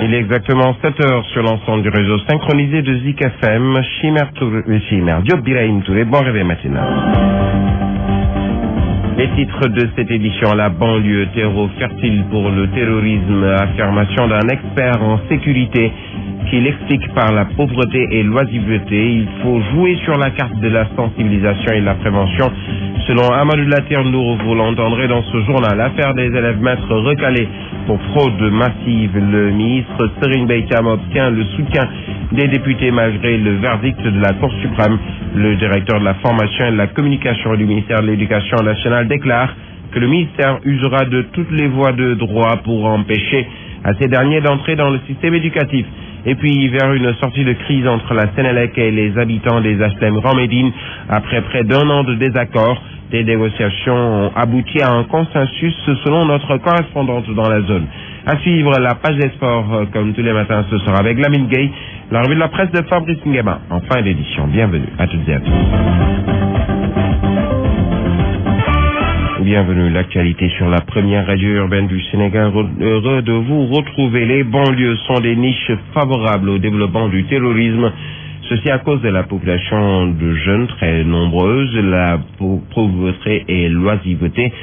Il est exactement 7 heures sur l'ensemble du réseau synchronisé de Zik FM. Chimère Diop Birahim Touré, bon réveil matinal. Les titres de cette édition: la banlieue, terreau fertile pour le terrorisme, affirmation d'un expert en sécurité qui l'explique par la pauvreté et l'oisiveté. Il faut jouer sur la carte de la sensibilisation et de la prévention. Selon Amadou Latir-Ndour, vous l'entendrez dans ce journal. Affaire des élèves maîtres recalés pour fraude massive. Le ministre Serigne Mbaye Thiam obtient le soutien des députés malgré le verdict de la Cour suprême. Le directeur de la formation et de la communication du ministère de l'Éducation nationale déclare que le ministère usera de toutes les voies de droit pour empêcher à ces derniers d'entrer dans le système éducatif. Et puis, vers une sortie de crise entre la Sénélec et les habitants des HLM Grand Médine, après près d'un an de désaccord, des négociations ont abouti à un consensus selon notre correspondante dans la zone. À suivre la page des sports, comme tous les matins, ce sera avec Lamine Gueye, la revue de la presse de Fabrice Nguema, en fin d'édition. Bienvenue à toutes et à tous. Bienvenue, l'actualité sur la première radio urbaine du Sénégal. Heureux de vous retrouver. Les banlieues sont des niches favorables au développement du terrorisme. Ceci à cause de la population de jeunes très nombreuse, la pauvreté et l'oisiveté.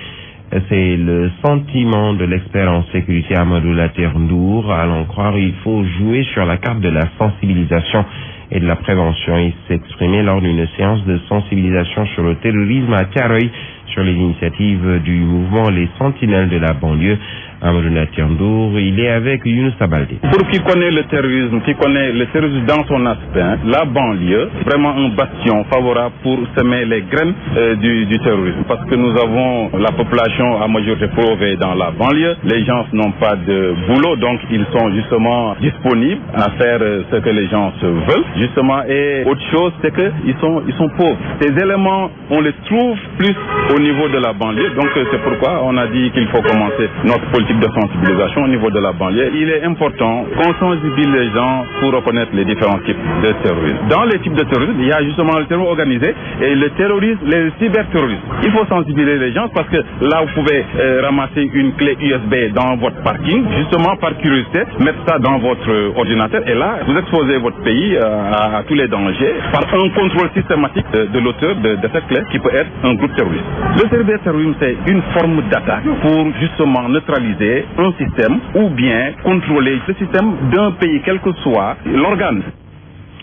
C'est le sentiment de l'expert en sécurité Amadou Latir-Ndour. À l'en croire, il faut jouer sur la carte de la sensibilisation et de la prévention. Il s'est exprimé lors d'une séance de sensibilisation sur le terrorisme à Thiaroye, sur les initiatives du mouvement Les Sentinelles de la banlieue. Amadou Latir-Ndour, il est avec Younous Baldé. Pour qui connaît le terrorisme, qui connaît le terrorisme dans son aspect, la banlieue, vraiment un bastion favorable pour semer les graines du terrorisme. Parce que nous avons la population à majorité pauvre dans la banlieue, les gens n'ont pas de boulot, donc ils sont justement disponibles à faire ce que les gens veulent, justement. Et autre chose, c'est qu'ils sont pauvres. Ces éléments, on les trouve plus au niveau de la banlieue, donc c'est pourquoi on a dit qu'il faut commencer notre politique de sensibilisation au niveau de la banlieue. Il est important qu'on sensibilise les gens pour reconnaître les différents types de terrorisme. Dans les types de terrorisme, il y a justement le terrorisme organisé et le terrorisme, le cyberterrorisme. Il faut sensibiliser les gens parce que là, vous pouvez ramasser une clé USB dans votre parking, justement par curiosité, mettre ça dans votre ordinateur et là, vous exposez votre pays à tous les dangers par un contrôle systématique de l'auteur de cette clé qui peut être un groupe terroriste. Le cyberterrorisme, c'est une forme d'attaque pour justement neutraliser un système ou bien contrôler ce système d'un pays, quel que soit l'organe.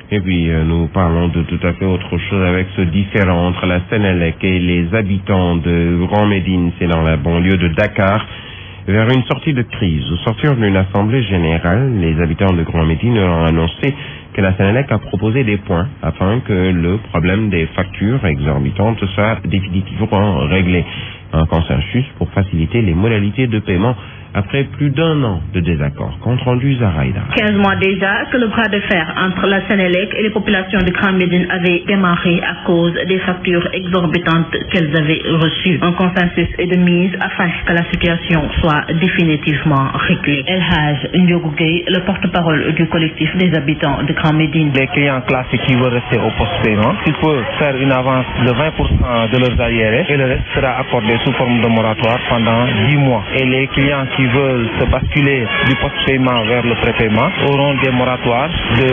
Et puis, nous parlons de tout à fait autre chose avec ce différend entre la Sénélec et les habitants de Grand Médine, c'est dans la banlieue de Dakar, vers une sortie de crise. Au sortir d'une assemblée générale, les habitants de Grand Médine ont annoncé que la Sénélec a proposé des points afin que le problème des factures exorbitantes soit définitivement réglé. Un consensus pour faciliter les modalités de paiement après plus d'un an de désaccord. Compte rendu Zahra Aïdara. 15 mois déjà que le bras de fer entre la Sénélec et les populations de Grand Médine avait démarré à cause des factures exorbitantes qu'elles avaient reçues. Un consensus est de mise afin que la situation soit définitivement réglée. El Hadj Ndiogou Gueye, le porte-parole du collectif des habitants de Grand Médine. Les clients classiques qui veulent rester au post-paiement, ils peuvent faire une avance de 20% de leurs arriérés et le reste sera accordé sous forme de moratoire pendant 10 mois. Et les clients qui veulent se basculer du post-paiement vers le prépaiement auront des moratoires de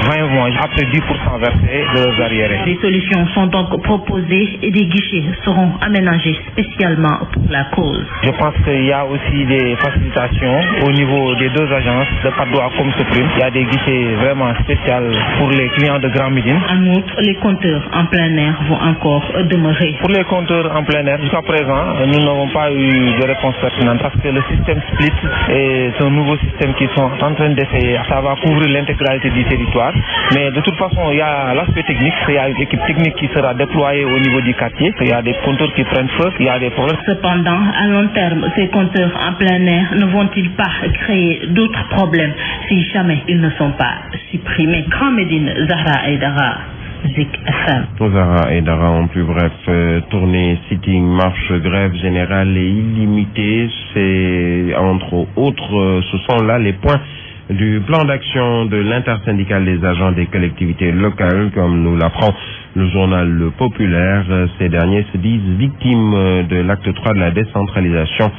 20 mois après 10% versés de leurs arriérés. Des solutions sont donc proposées et des guichets seront aménagés spécialement pour la cause. Je pense qu'il y a aussi des facilitations au niveau des deux agences de Padoua comme Supreme. Il y a des guichets vraiment spéciaux pour les clients de Grand Médine. En outre, les compteurs en plein air vont encore demeurer. Pour les compteurs en plein air, jusqu'à présent, nous n'avons pas eu de réponse pertinente parce que le système split est un nouveau système qu'ils sont en train d'essayer. Ça va couvrir l'intégralité du territoire. Mais de toute façon, il y a l'aspect technique. Il y a une équipe technique qui sera déployée au niveau du quartier. Il y a des compteurs qui prennent feu. Il y a des problèmes. Cependant, à long terme, ces compteurs en plein air ne vont-ils pas créer d'autres problèmes si jamais ils ne sont pas supprimés? Grand Médine, Zahra Aïdara. Zik FM. Zahra Aïdara, en plus bref, tournée, sitting, marche, grève générale et illimitée, c'est entre autres, ce sont là les points du plan d'action de l'intersyndicale des agents des collectivités locales, comme nous l'apprend le journal Le Populaire. Ces derniers se disent victimes de l'acte 3 de la décentralisation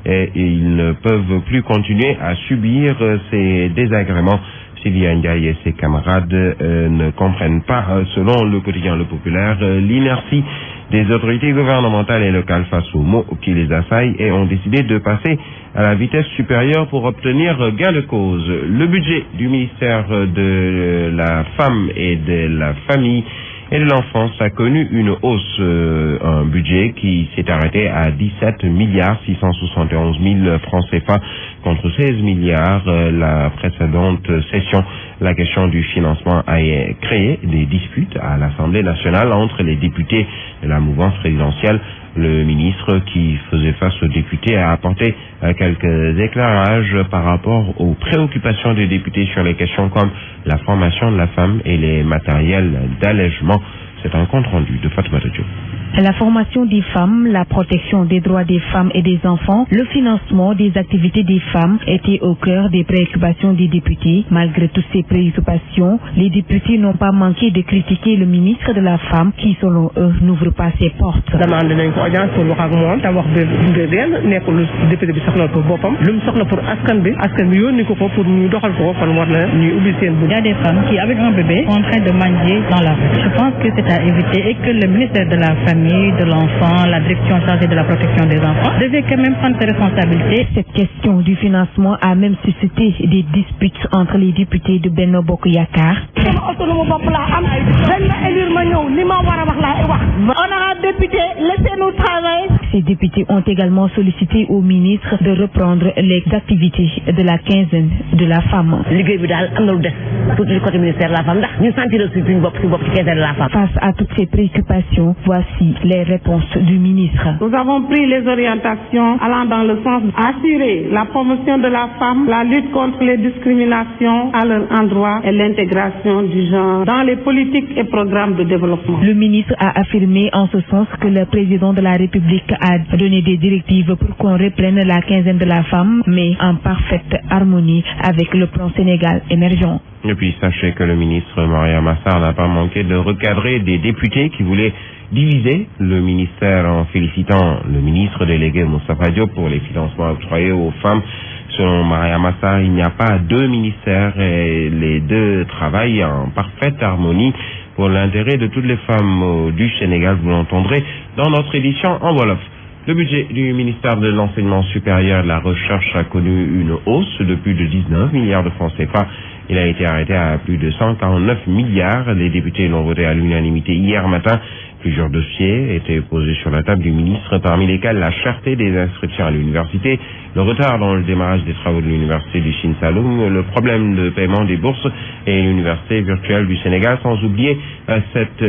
et ils ne peuvent plus continuer à subir ces désagréments. Sylvia Ndiaye et ses camarades ne comprennent pas, selon le quotidien Le Populaire, l'inertie des autorités gouvernementales et locales face aux maux qui les assaillent et ont décidé de passer à la vitesse supérieure pour obtenir gain de cause. Le budget du ministère de la Femme et de la Famille et de l'Enfance a connu une hausse, un budget qui s'est arrêté à 17 milliards 671 000 francs CFA contre 16 milliards la précédente session. La question du financement a créé des disputes à l'Assemblée nationale entre les députés de la mouvance présidentielle. Le ministre qui faisait face aux députés a apporté quelques éclairages par rapport aux préoccupations des députés sur les questions comme la formation de la femme et les matériels d'allègement. C'est un compte rendu de Fatoumata Diop. La formation des femmes, la protection des droits des femmes et des enfants, le financement des activités des femmes étaient au cœur des préoccupations des députés. Malgré toutes ces préoccupations, les députés n'ont pas manqué de critiquer le ministre de la Femme qui, selon eux, n'ouvre pas ses portes. Demande nañ ko audience pour wax ak moom te wax bi benn nekkul député bi soxla pour boppam lu mu soxla pour askan bi yónni ko pour ñu doxal ko kon war na ñuy ubbi seen bu. Il y a des femmes qui avec un bébé sont en train de mendier dans la rue. Je pense que c'est à éviter et que le ministère de la Famille, de l'enfant, la direction chargée de la protection des enfants devait quand même prendre ses responsabilités. Cette question du financement a même suscité des disputes entre les députés de Benno Bokk Yakaar. Honorable député, laissez-nous travailler. Ces députés ont également sollicité au ministre de reprendre les activités de la quinzaine de la femme. Face à toutes ces préoccupations, voici les réponses du ministre. Nous avons pris les orientations allant dans le sens d'assurer la promotion de la femme, la lutte contre les discriminations à leur endroit et l'intégration du genre dans les politiques et programmes de développement. Le ministre a affirmé en ce sens que le président de la République a donné des directives pour qu'on reprenne la quinzaine de la femme, mais en parfaite harmonie avec le plan Sénégal émergent. Et puis sachez que le ministre Mariama Sarr n'a pas manqué de recadrer des députés qui voulaient diviser le ministère en félicitant le ministre délégué Moustapha Diop pour les financements octroyés aux femmes. Selon Mariama Sarr, il n'y a pas deux ministères et les deux travaillent en parfaite harmonie pour l'intérêt de toutes les femmes du Sénégal. Vous l'entendrez dans notre édition en Wolof. Le budget du ministère de l'Enseignement supérieur et de la Recherche a connu une hausse de plus de 19 milliards de francs CFA. Il a été arrêté à plus de 149 milliards. Les députés l'ont voté à l'unanimité hier matin. Plusieurs dossiers étaient posés sur la table du ministre, parmi lesquels la cherté des inscriptions à l'université, le retard dans le démarrage des travaux de l'université du Sine Saloum, le problème de paiement des bourses et l'université virtuelle du Sénégal, sans oublier cette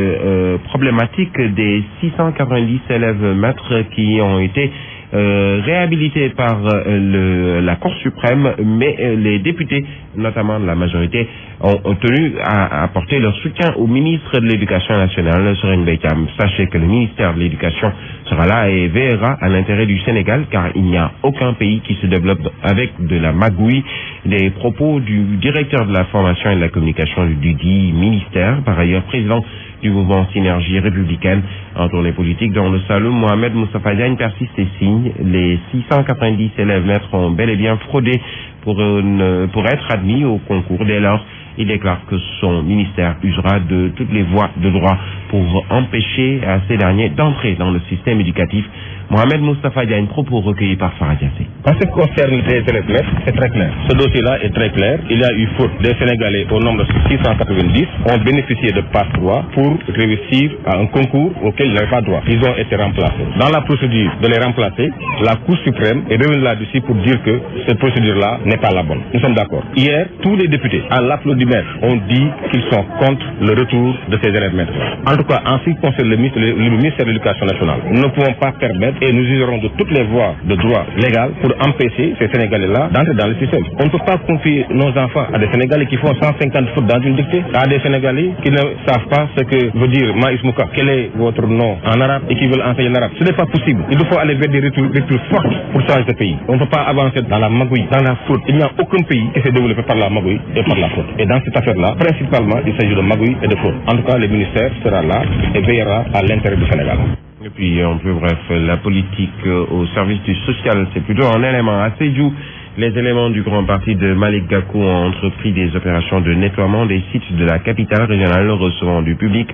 problématique des 690 élèves maîtres qui ont été réhabilités par la Cour suprême, mais les députés, notamment de la majorité, ont tenu à apporter leur soutien au ministre de l'Éducation nationale, Serigne Mbaye Thiam. Sachez que le ministère de l'Éducation sera là et veillera à l'intérêt du Sénégal, car il n'y a aucun pays qui se développe avec de la magouille. Les propos du directeur de la formation et de la communication du dit ministère, par ailleurs président du mouvement Synergie républicaine en tournée politique dans le Saloum, Mohamed Moustapha Diagne persiste et signe. Les 690 élèves maîtres ont bel et bien fraudé pour être admis au concours. Dès lors, il déclare que son ministère usera de toutes les voies de droit pour empêcher à ces derniers d'entrer dans le système éducatif. Mohamed Moustapha Diagne, propos recueillis par Farah Diassé. En ce qui concerne les élèves maîtres, c'est très clair. Ce dossier-là est très clair. Il y a eu faute des Sénégalais au nombre de 690 ont bénéficié de passe droit pour réussir à un concours auquel ils n'avaient pas droit. Ils ont été remplacés. Dans la procédure de les remplacer, la Cour suprême est revenue là-dessus pour dire que cette procédure-là n'est pas la bonne. Nous sommes d'accord. Hier, tous les députés, à l'applaudimètre, ont dit qu'ils sont contre le retour de ces élèves maîtres. En tout cas, en ce qui concerne le ministère de l'Éducation nationale, nous ne pouvons pas permettre et nous userons de toutes les voies de droit légal pour empêcher ces Sénégalais-là d'entrer dans le système. On ne peut pas confier nos enfants à des Sénégalais qui font 150 fautes dans une dictée, à des Sénégalais qui ne savent pas ce que veut dire Maïs Mouka, quel est votre nom en arabe et qui veulent enseigner l'arabe. Ce n'est pas possible. Il faut aller vers des retours forts pour changer ce pays. On ne peut pas avancer dans la magouille, dans la fraude. Il n'y a aucun pays qui s'est développé par la magouille et par la fraude. Et dans cette affaire-là, principalement, il s'agit de magouille et de fraude. En tout cas, le ministère sera là et veillera à l'intérêt du Sénégal. Et puis, en plus bref, la politique au service du social, c'est plutôt un élément assez doux. Les éléments du grand parti de Malick Gakou ont entrepris des opérations de nettoiement des sites de la capitale régionale recevant du public.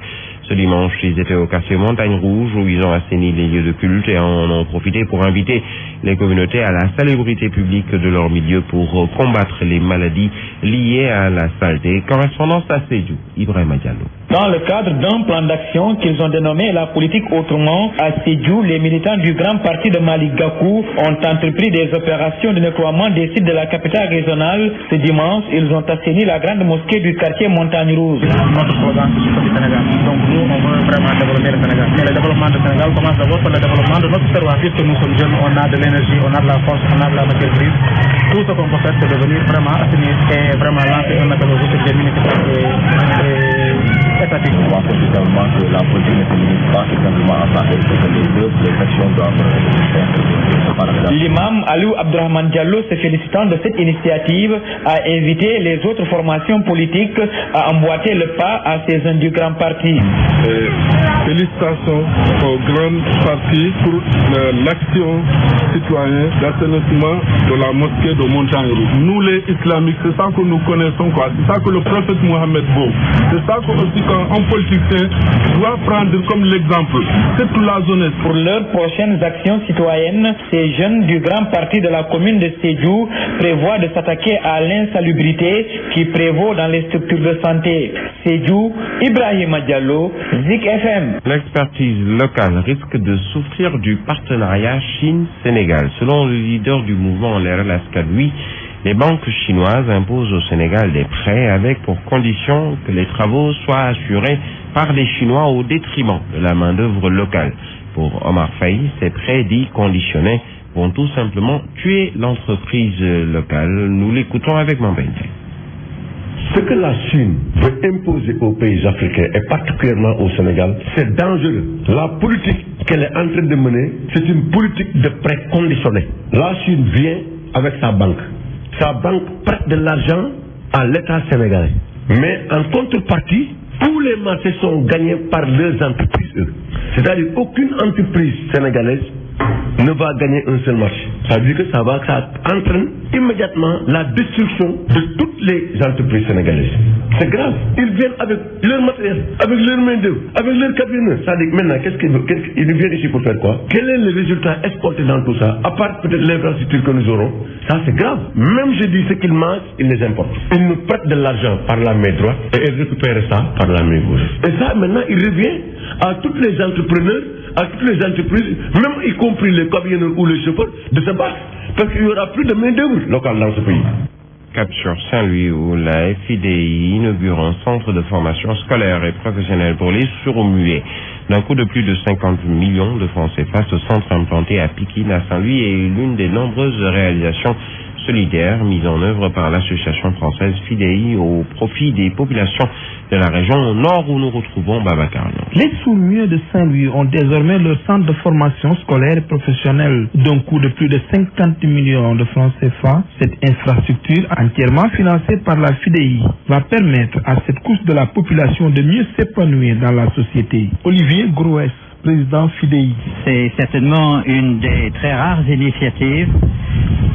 Ce dimanche, ils étaient au quartier Montagne Rouge où ils ont assaini les lieux de culte et en ont profité pour inviter les communautés à la salubrité publique de leur milieu pour combattre les maladies liées à la saleté. Correspondance à Sédhiou, Ibrahima Diallo. Dans le cadre d'un plan d'action qu'ils ont dénommé la politique autrement, à Sédhiou, les militants du grand parti de Malick Gakou ont entrepris des opérations de nettoiement des sites de la capitale régionale. Ce dimanche, ils ont assaini la grande mosquée du quartier Montagne Rouge. Notre programme, c'est du Sénégal. Donc nous, on veut vraiment développer le Sénégal. Mais le développement du Sénégal commence d'abord par le développement de notre terroir. Puisque nous sommes jeunes, on a de l'énergie, on a de la force, on a de la matière grise. Tout ce qu'on peut faire, c'est de venir vraiment assainir et vraiment lancer un appel aux autorités municipales et étatiques. On voit également que la politique ne se limite pas simplement à ça, et que les actions doivent être. L'imam Aliou Abdourahmane Diallo, se félicitant de cette initiative, a invité les autres formations politiques à emboîter le pas à ces jeunes du grand parti. Félicitations au grand parti pour l'action citoyenne d'assainissement de la mosquée de Montagne Rouge. Nous les islamiques, c'est ça que nous connaissons, quoi. C'est ça que le prophète Mohammed veut. C'est ça que aussi qu'un politicien doit prendre comme l'exemple. C'est toute la jeunesse. Pour leurs prochaines actions citoyennes, ces jeunes du grand parti de la commune de Sédhiou prévoient de s'attaquer à l'insalubrité qui prévaut dans les structures de santé. Sédhiou, Ibrahima Diallo, Zik FM. L'expertise locale risque de souffrir du partenariat Chine-Sénégal. Selon le leader du mouvement LRL Askadoui, les banques chinoises imposent au Sénégal des prêts avec pour condition que les travaux soient assurés par les Chinois au détriment de la main-d'œuvre locale. Pour Omar Faye, ces prêts dits conditionnés vont tout simplement tuer l'entreprise locale. Nous l'écoutons avec Mambende. Ce que la Chine veut imposer aux pays africains et particulièrement au Sénégal, c'est dangereux. La politique qu'elle est en train de mener, c'est une politique de prêt conditionné. La Chine vient avec sa banque. Sa banque prête de l'argent à l'État sénégalais. Mais en contrepartie, tous les marchés sont gagnés par leurs entreprises, eux. C'est-à-dire aucune entreprise sénégalaise ne va gagner un seul marché. Ça veut dire que ça entraîne immédiatement la destruction de toutes les entreprises sénégalaises. C'est grave. Ils viennent avec leur matériel, avec leur main-d'œuvre, avec leur cabinet. Ça dit maintenant, ils viennent ici pour faire quoi? Quel est le résultat escompté dans tout ça? À part peut-être l'infrastructure que nous aurons, ça c'est grave. Même je dis ce qu'ils mangent, ils les importent. Ils nous prêtent de l'argent par la main droite et ils récupèrent ça par la main gauche. Et ça maintenant, il revient à tous les entrepreneurs, à toutes les entreprises, même y compris les camionneurs ou les chauffeurs, de se battre. Parce qu'il n'y aura plus de main-d'œuvre locale dans ce pays. Cap sur Saint-Louis où la FIDI inaugure un centre de formation scolaire et professionnelle pour les sourds-muets. D'un coût de plus de 50 millions de francs CFA, ce centre implanté à Pikine à Saint-Louis est l'une des nombreuses réalisations solidaires mises en œuvre par l'association française FIDI au profit des populations de la région nord où nous retrouvons Babacar. Les sourds-muets de Saint-Louis ont désormais leur centre de formation scolaire et professionnelle d'un coût de plus de 50 millions de francs CFA. Cette infrastructure, entièrement financée par la FIDI, va permettre à cette couche de la population de mieux s'épanouir dans la société. Olivier Groès, président FIDI. C'est certainement une des très rares initiatives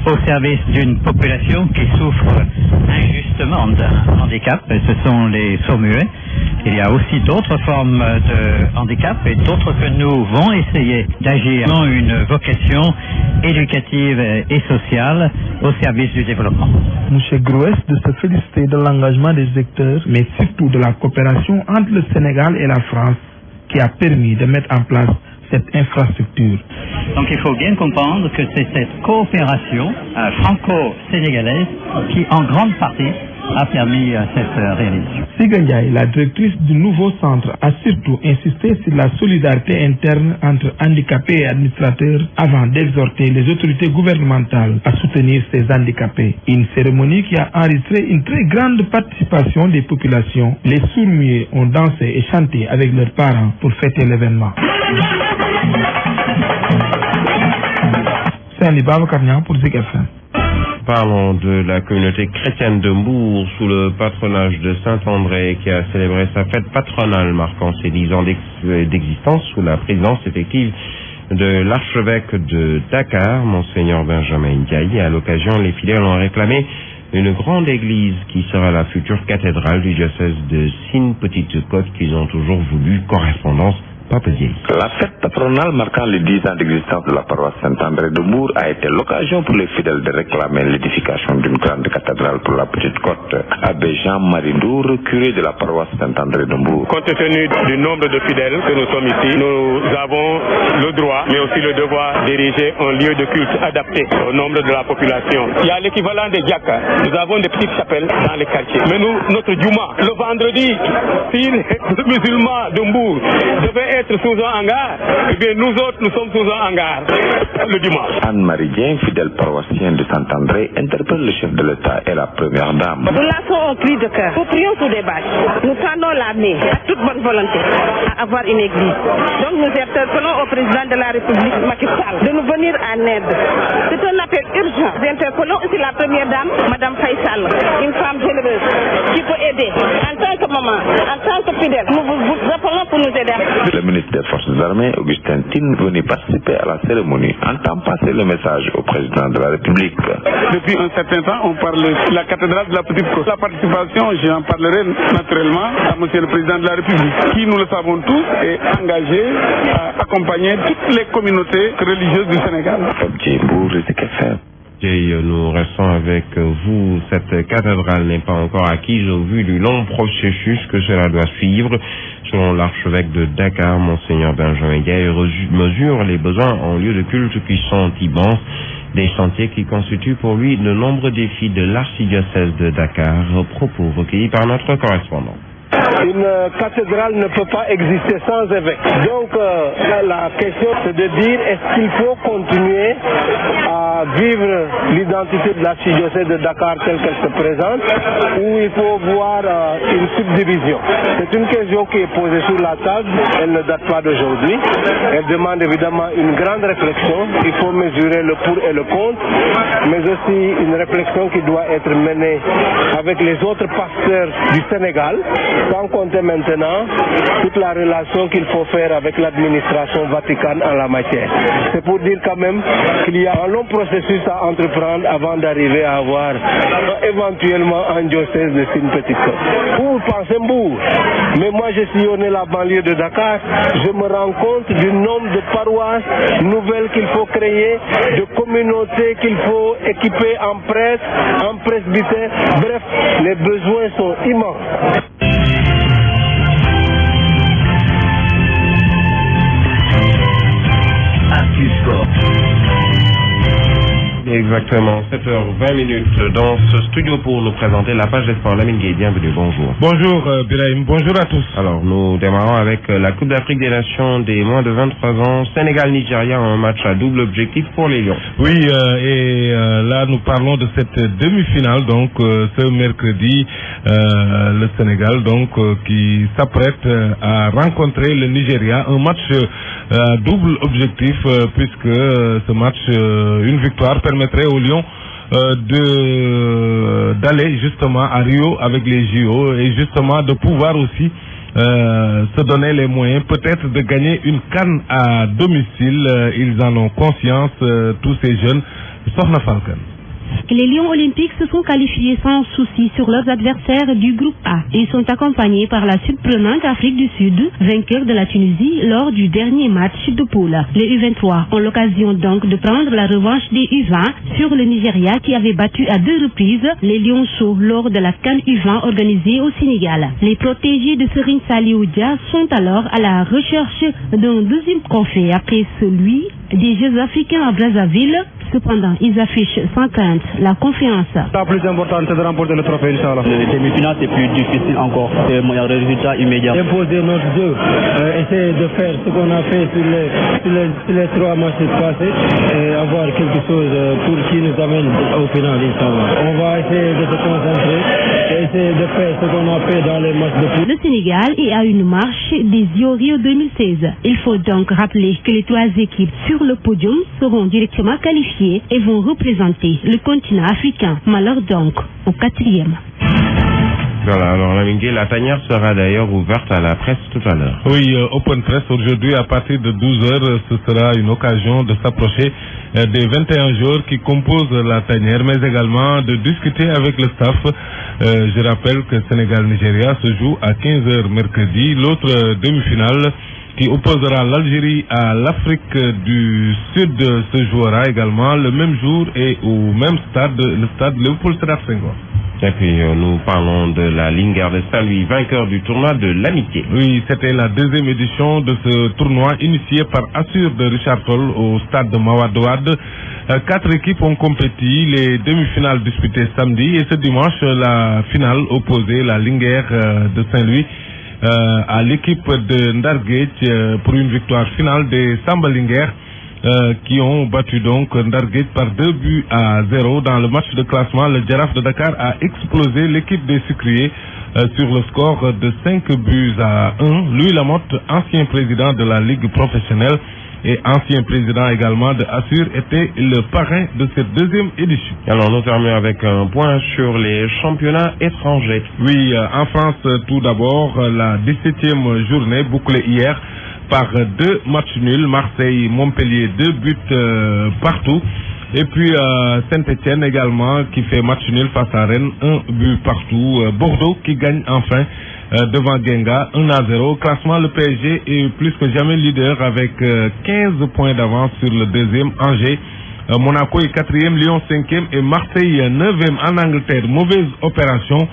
au service d'une population qui souffre injustement d'un handicap, et ce sont les sourds-muets. Il y a aussi d'autres formes de handicap et d'autres que nous vont essayer d'agir dans une vocation éducative et sociale au service du développement. M. Groès de se féliciter de l'engagement des acteurs, mais surtout de la coopération entre le Sénégal et la France qui a permis de mettre en place cette infrastructure. Donc il faut bien comprendre que c'est cette coopération franco-sénégalaise qui en grande partie a permis cette réalisation. Siga Ndiaye, la directrice du nouveau centre, a surtout insisté sur la solidarité interne entre handicapés et administrateurs avant d'exhorter les autorités gouvernementales à soutenir ces handicapés. Une cérémonie qui a enregistré une très grande participation des populations. Les sourds-muets ont dansé et chanté avec leurs parents pour fêter l'événement. Saint-Louis Babacar Niang pour Zik FM. Parlons de la communauté chrétienne de Mbour sous le patronage de Saint-André qui a célébré sa fête patronale marquant ses 10 ans d'existence sous la présidence effective de l'archevêque de Dakar, Monseigneur Benjamin Ndiaye. À l'occasion, les fidèles ont réclamé une grande église qui sera la future cathédrale du diocèse de Sine-Petite-Côte qu'ils ont toujours voulu. Correspondance Pape-Dieye. La fête patronale marquant les 10 ans d'existence de la paroisse Saint-André de Mbour a été l'occasion pour les fidèles de réclamer l'édification d'une grande cathédrale pour la Petite Côte. Abbé Jean-Marie Ndour, curé de la paroisse Saint-André de Mbour. Compte tenu du nombre de fidèles que nous sommes ici, nous avons le droit, mais aussi le devoir d'ériger un lieu de culte adapté au nombre de la population. Il y a l'équivalent des diacres. Nous avons des petites chapelles dans les quartiers. Mais nous, notre Djouma, le vendredi, si les musulmans de Mbour devaient être sous un hangar, eh bien nous autres, nous sommes sous un hangar le dimanche. Anne-Marie Dien, fidèle paroissienne de Saint-André, interpelle le chef de l'État et la première dame. Nous lançons un cri de cœur. Nous prions sous des bâches. Nous tendons la main à toute bonne volonté à avoir une église. Donc nous interpellons au président de la République, Macky Sall, de nous venir en aide. C'est un appel urgent. Nous interpellons aussi la première dame, Madame Faisal, une femme généreuse qui peut aider. En tant que maman, en tant que fidèle, nous vous appelons pour nous aider. Le ministre des Forces armées, Augustin Tine, venait participer à la cérémonie, entend passer le message au président de la République. Depuis un certain temps, on parle de la cathédrale de la Petite Côte. La participation, j'en parlerai naturellement à monsieur le président de la République, qui, nous le savons tous, est engagé à accompagner toutes les communautés religieuses du Sénégal. Nous restons avec vous. Cette cathédrale n'est pas encore acquise au vu du long processus que cela doit suivre. Selon l'archevêque de Dakar, Monseigneur Benjamin Ndiaye, mesure les besoins en lieu de culte qui sont immenses. Des chantiers qui constituent pour lui de nombreux défis de l'archidiocèse de Dakar. Propos recueillis par notre correspondant. Une cathédrale ne peut pas exister sans évêque. Donc la question c'est de dire est-ce qu'il faut continuer à vivre l'identité de l'archidiocèse de Dakar telle qu'elle se présente ou il faut voir une subdivision. C'est une question qui est posée sur la table, elle ne date pas d'aujourd'hui. Elle demande évidemment une grande réflexion. Il faut mesurer le pour et le contre, mais aussi une réflexion qui doit être menée avec les autres pasteurs du Sénégal, sans compter maintenant toute la relation qu'il faut faire avec l'administration vaticane en la matière. C'est pour dire quand même qu'il y a un long processus à entreprendre avant d'arriver à avoir éventuellement un diocèse de Sine-Petite-Côte. Vous pensez Mbour, mais moi j'ai sillonné la banlieue de Dakar, je me rends compte du nombre de paroisses nouvelles qu'il faut créer, de communautés qu'il faut équiper en prêtre, en presbytère. Bref, les besoins sont immenses. Exactement, 7h20 dans ce studio pour nous présenter la page des sports. Lamine Gueye, bienvenue, bonjour. Bonjour Birahim, bonjour à tous. Alors nous démarrons avec la Coupe d'Afrique des Nations des moins de 23 ans. Sénégal-Nigeria, un match à double objectif pour les Lions. Oui, là nous parlons de cette demi-finale, donc ce mercredi, le Sénégal donc qui s'apprête à rencontrer le Nigeria. Un match à double objectif puisque ce match, une victoire permettrait aux Lions d'aller justement à Rio avec les JO et justement de pouvoir aussi se donner les moyens peut-être de gagner une CAN à domicile. Ils en ont conscience, tous ces jeunes. Sokhna Falcon. Les Lions olympiques se sont qualifiés sans souci sur leurs adversaires du groupe A. Ils sont accompagnés par la surprenante Afrique du Sud, vainqueur de la Tunisie lors du dernier match de poule. Les U23 ont l'occasion donc de prendre la revanche des U20 sur le Nigeria qui avait battu à 2 reprises les Lionceaux lors de la CAN U20 organisée au Sénégal. Les protégés de Serigne Saliou Dia sont alors à la recherche d'un deuxième trophée après celui des Jeux africains à Brazzaville. Cependant, ils affichent sans crainte la confiance. La plus importante, c'est de remporter le trophée, Inch'Allah. Les demi-finales, c'est plus difficile encore. C'est un résultat immédiat. Imposer notre jeu, essayer de faire ce qu'on a fait sur les 3 matchs passés et avoir quelque chose pour qui nous amène au final, Inch'Allah. On va essayer de se concentrer et essayer de faire ce qu'on a fait dans les matchs de foot. Le Sénégal est à une marche des Rio 2016. Il faut donc rappeler que les 3 équipes sur le podium seront directement qualifiées et vont représenter le continent africain. Malheur donc au 4e. Voilà, alors la tanière sera d'ailleurs ouverte à la presse tout à l'heure. Oui, Open Press aujourd'hui à partir de 12h, ce sera une occasion de s'approcher des 21 joueurs qui composent la tanière, mais également de discuter avec le staff. Je rappelle que Sénégal-Nigeria se joue à 15h mercredi. L'autre demi-finale qui opposera l'Algérie à l'Afrique du Sud se jouera également le même jour et au même stade, le stade Léopold Sédar Senghor. Et puis nous parlons de la Linguère de Saint-Louis, vainqueur du tournoi de l'amitié. Oui, c'était la 2e édition de ce tournoi initié par Assur de Richard Toll au stade de Mawade Wade. 4 équipes ont compéti, les demi-finales disputées samedi et ce dimanche la finale opposait la Linguère de Saint-Louis à l'équipe de Ndarguej pour une victoire finale des Samba Linguère qui ont battu donc Ndarguej par 2-0 dans le match de classement. Le Giraffe de Dakar a explosé l'équipe des Sucriers sur le score de 5-1. Louis Lamotte, ancien président de la Ligue professionnelle et ancien président également de Assur, était le parrain de cette 2e édition. Alors nous terminons avec un point sur les championnats étrangers. Oui, en France tout d'abord, la 17e journée bouclée hier par 2 matchs nuls, Marseille-Montpellier 2 buts partout. Et puis Saint-Etienne également qui fait match nul face à Rennes, 1 but partout. Bordeaux qui gagne enfin devant Guingamp 1-0. Classement, le PSG est plus que jamais leader avec 15 points d'avance sur le 2e Angers. Monaco est 4e, Lyon 5e et Marseille 9e en Angleterre. Mauvaise opération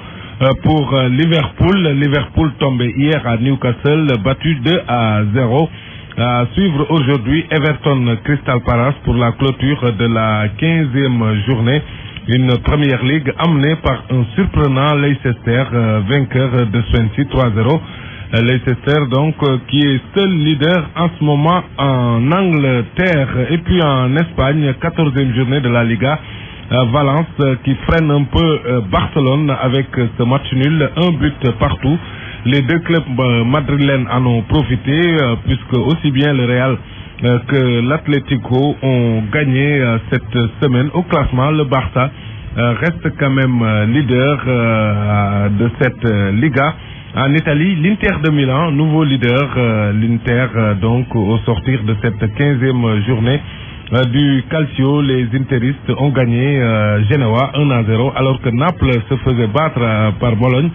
pour Liverpool. Liverpool tombé hier à Newcastle, battu 2-0. À suivre aujourd'hui Everton Crystal Palace pour la clôture de la 15e journée. Une première ligue amenée par un surprenant Leicester, vainqueur de Swansea 3-0. Leicester donc qui est seul leader en ce moment en Angleterre. Et puis en Espagne, 14e journée de la Liga. Valence qui freine un peu Barcelone avec ce match nul, 1 but partout. Les 2 clubs madrilènes en ont profité puisque aussi bien le Real que l'Atlético ont gagné cette semaine au classement. Le Barça reste quand même leader de cette Liga. En Italie, l'Inter de Milan, nouveau leader, l'Inter donc au sortir de cette 15e journée du Calcio, les interistes ont gagné Genoa 1-0 alors que Naples se faisait battre par Bologne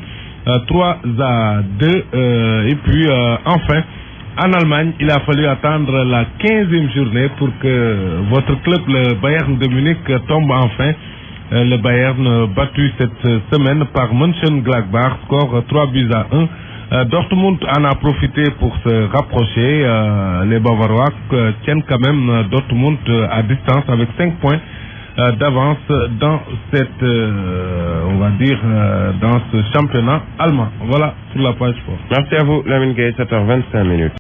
3-2 et puis enfin en Allemagne, il a fallu attendre la 15e journée pour que votre club, le Bayern de Munich, tombe enfin. Le Bayern battu cette semaine par Mönchengladbach, score 3-1. Dortmund en a profité pour se rapprocher. Les Bavarois tiennent quand même Dortmund à distance avec 5 points d'avance dans cette, on va dire, dans ce championnat allemand. Voilà pour la page sport. Merci à vous, Lamine Gueye, 7h25.